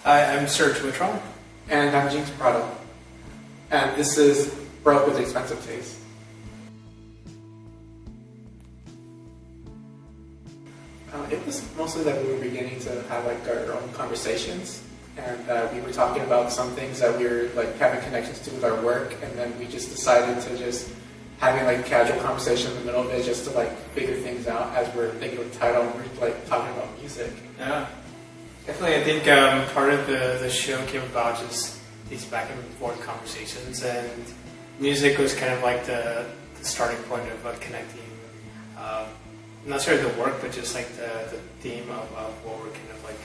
Hi, I'm Surge Witron. And I'm Jynx Prado. And this is Broke with Expensive Taste. It was mostly that we were beginning to have like our own conversations, and we were talking about some things that we were like having connections to with our work, and then we just decided to just having like casual conversation in the middle of it, just to like figure things out as we're thinking of the title and we're like talking about music. Yeah, definitely. I think part of the show came about just these back and forth conversations, and music was kind of like the starting point of connecting. Not necessarily the work, but just like the theme of what we're kind of like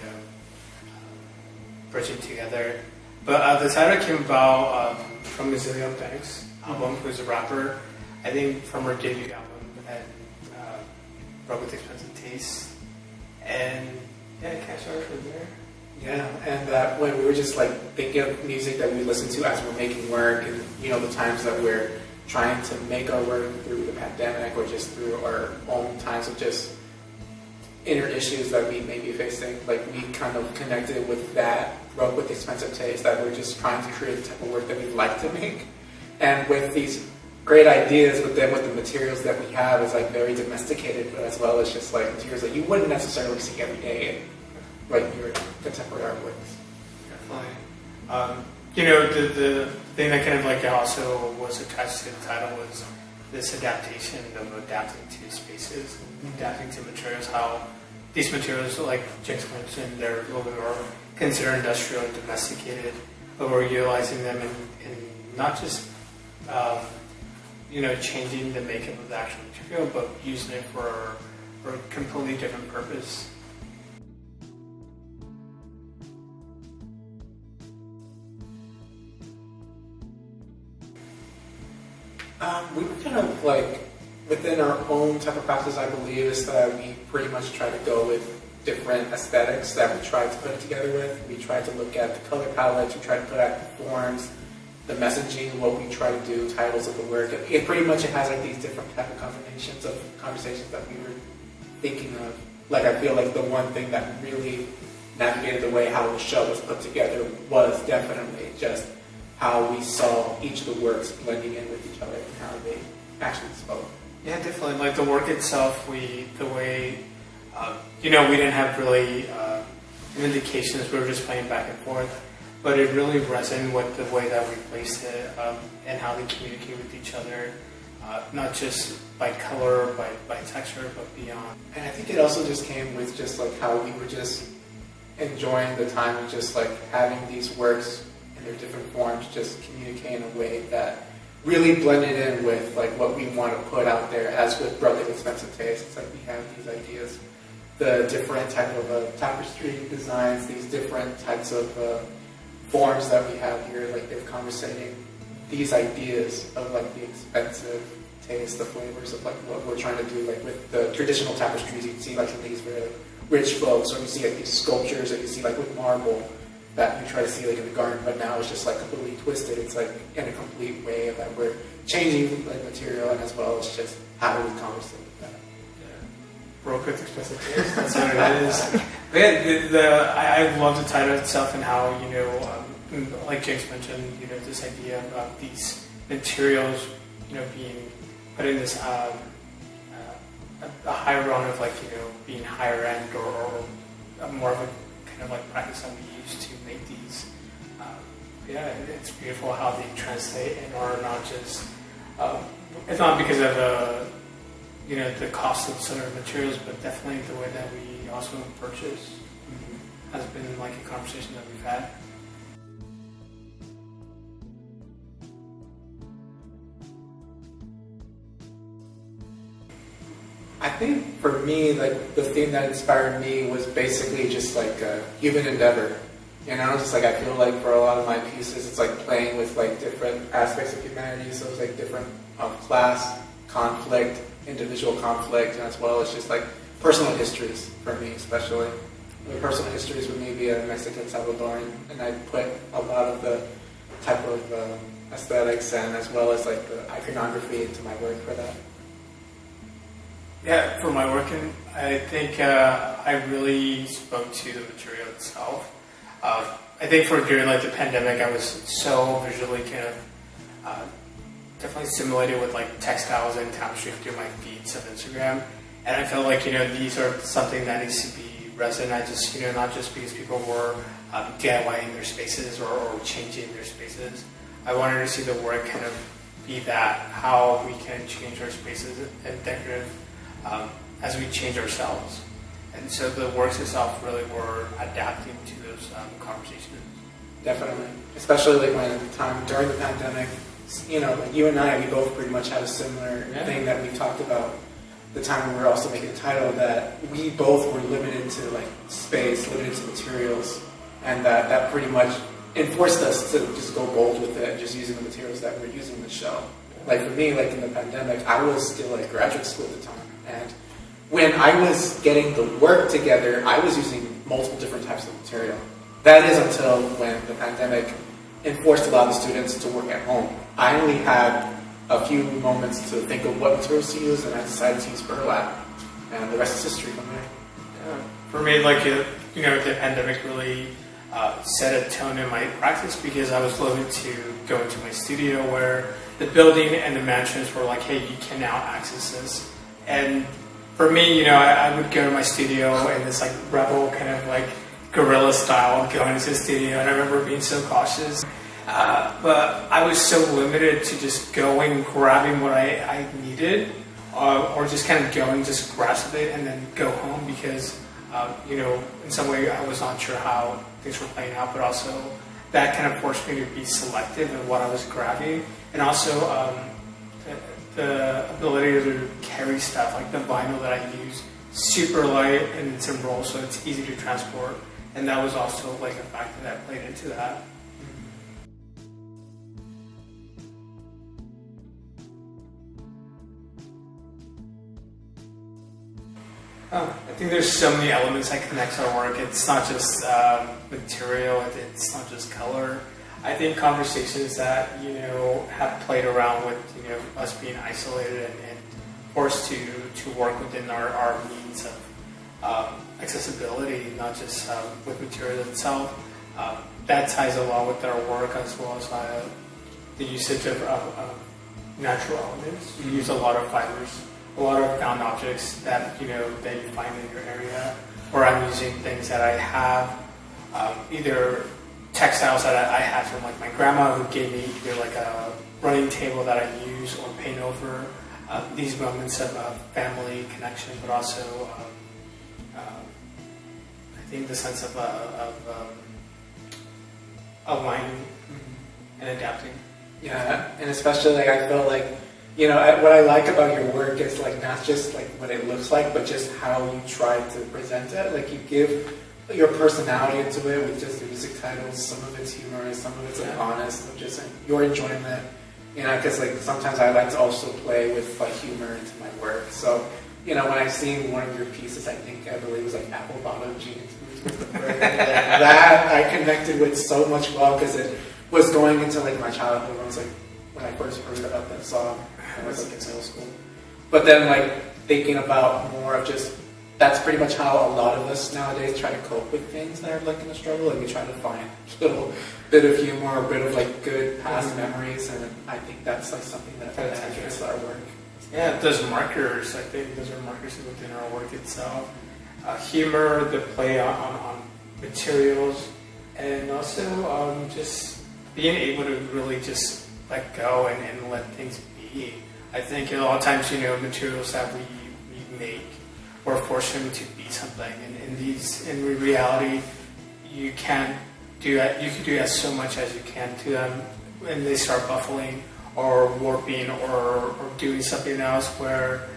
bridging together. But the title came about from Azalea Banks' album, who's a rapper. I think from her debut album, and Broke with Expensive Taste. And yeah, it kind of started from there. Yeah, and when we were just like thinking of music that we listen to as we're making work, and you know the times that we're trying to make our work through the pandemic or just through our own times of just inner issues that we may be facing, like we kind of connected with that, Broke with Expensive Taste, that we're just trying to create the type of work that we'd like to make. And with these great ideas, but then with the materials that we have is like very domesticated, but as well as just like materials that you wouldn't necessarily see every day in like your contemporary artworks. Definitely. You know, the thing that kind of like also was attached to the title was this adaptation of adapting to spaces, adapting to materials, how these materials, like Jynx mentioned, they're a little bit more considered industrial and domesticated, but we're utilizing them in not just, you know, changing the makeup of the actual material, but using it for a completely different purpose. We were kind of like, within our own type of practice, I believe, is that we pretty much try to go with different aesthetics that we try to put it together with. We try to look at the color palettes, we try to put out the forms, the messaging, what we try to do, titles of the work. It pretty much has like these different type of combinations of conversations that we were thinking of. Like I feel like the one thing that really navigated the way how the show was put together was definitely just how we saw each of the works blending in with each other and how they actually spoke. Yeah, definitely. Like the work itself, the way, you know, we didn't have really indications. We were just playing back and forth, but it really resonated with the way that we placed it and how they communicate with each other, not just by color, by texture, but beyond. And I think it also just came with just like how we were just enjoying the time of just like having these works in their different forms, just communicate in a way that really blended in with like what we want to put out there. As with Broke with Expensive Taste, it's like we have these ideas, the different type of tapestry designs, these different types of forms that we have here, like they're conversating these ideas of like the expensive taste, the flavors of like what we're trying to do. Like with the traditional tapestries, you can see like some of these very like, rich folks, or you see like these sculptures that you see like with marble that you try to see like in the garden, but now it's just like completely twisted. It's like in a complete way of that we're changing like material, and as well as just how we conversate with that. Broke with Expensive Taste, that's what it is. But yeah, I love the title itself and how, you know, like Jynx mentioned, you know, this idea of these materials, you know, being put in this a higher run of like, you know, being higher end or more of a kind of like practice that we use to make these. Yeah, it's beautiful how they translate and are not just. It's not because of you know, the cost of certain materials, but definitely the way that we also purchase has been like a conversation that we've had. I think for me, like the thing that inspired me was basically just like a human endeavor. You know, just like I feel like for a lot of my pieces, it's like playing with like different aspects of humanity. So it's like different class, conflict, individual conflict, and as well as just like personal histories for me, especially. The personal histories would maybe a Mexican Salvadoran, and I put a lot of the type of aesthetics and as well as like the iconography into my work for that. Yeah, for my work, I think I really spoke to the material itself. I think for during like the pandemic, I was so visually kind of definitely stimulated with like textiles and tapestry through my feeds of Instagram, and I felt like these are something that needs to be resident. Not just not just because people were DIYing their spaces or changing their spaces. I wanted to see the work kind of be that how we can change our spaces and decorative as we change ourselves. And so the works itself really were adapting to those conversations. Definitely, especially like during the pandemic, like you and I, we both pretty much had a similar thing that we talked about. The time when we were also making a title, that we both were limited to like space, limited to materials, and that pretty much enforced us to just go bold with it, just using the materials that we're using in the show. Like for me, like in the pandemic, I was still at graduate school at the time, and when I was getting the work together, I was using multiple different types of material. That is until when the pandemic enforced a lot of the students to work at home. I only had a few moments to think of what materials to use, and I decided to use burlap, and the rest is history from there. Yeah. For me, like the pandemic really set a tone in my practice because I was limited to go into my studio where the building and the managements were like, hey, you can now access this. And for me, I would go to my studio in this like rebel kind of like guerrilla style, going into the studio, and I remember being so cautious. But I was so limited to just going, grabbing what I needed, or just kind of going, just grasp it, and then go home because, in some way I was not sure how things were playing out, but also that kind of forced me to be selective in what I was grabbing, and also the ability to carry stuff, like the vinyl that I use, super light and it's in roll, so it's easy to transport, and that was also like a factor that played into that. I think there's so many elements that connect our work. It's not just material, it's not just color. I think conversations that, have played around with, us being isolated and forced to work within our means of accessibility, not just with material itself. That ties along with our work as well as the usage of natural elements. You use a lot of fibers, a lot of found objects that that you find in your area, or I'm using things that I have, either textiles that I had from like my grandma who gave me either like a running table that I use or paint over. These moments of family connection, but also I think the sense of aligning and adapting. Yeah, and especially like I felt like what I like about your work is like not just like what it looks like, but just how you try to present it. Like you give your personality into it with just the music titles. Some of it's humorous, some of it's like honest, of just your enjoyment. Because like sometimes I like to also play with like humor into my work. So when I see one of your pieces, I believe it was like apple bottom jeans. That I connected with so much well because it was going into like my childhood. I was like when I first heard about that song. I was like in middle school. But then like thinking about more of just, that's pretty much how a lot of us nowadays try to cope with things that are like in a struggle. Like we try to find a little bit of humor, a bit of like good past memories, and I think that's like something that enhances our work. Yeah, those markers, I think those are markers within our work itself. Humor, the play on materials, and also just being able to really just let go and let things be. I think a lot of times, materials that we make, we're forced them to be something. And in reality, you can't do that. You can do that so much as you can to them, and they start buffling or warping or doing something else where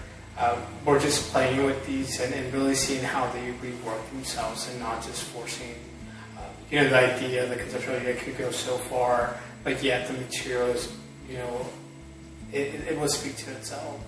we're just playing with these and really seeing how they rework themselves and not just forcing, the idea, the conceptual idea could go so far, but yet the material is, it will speak to itself.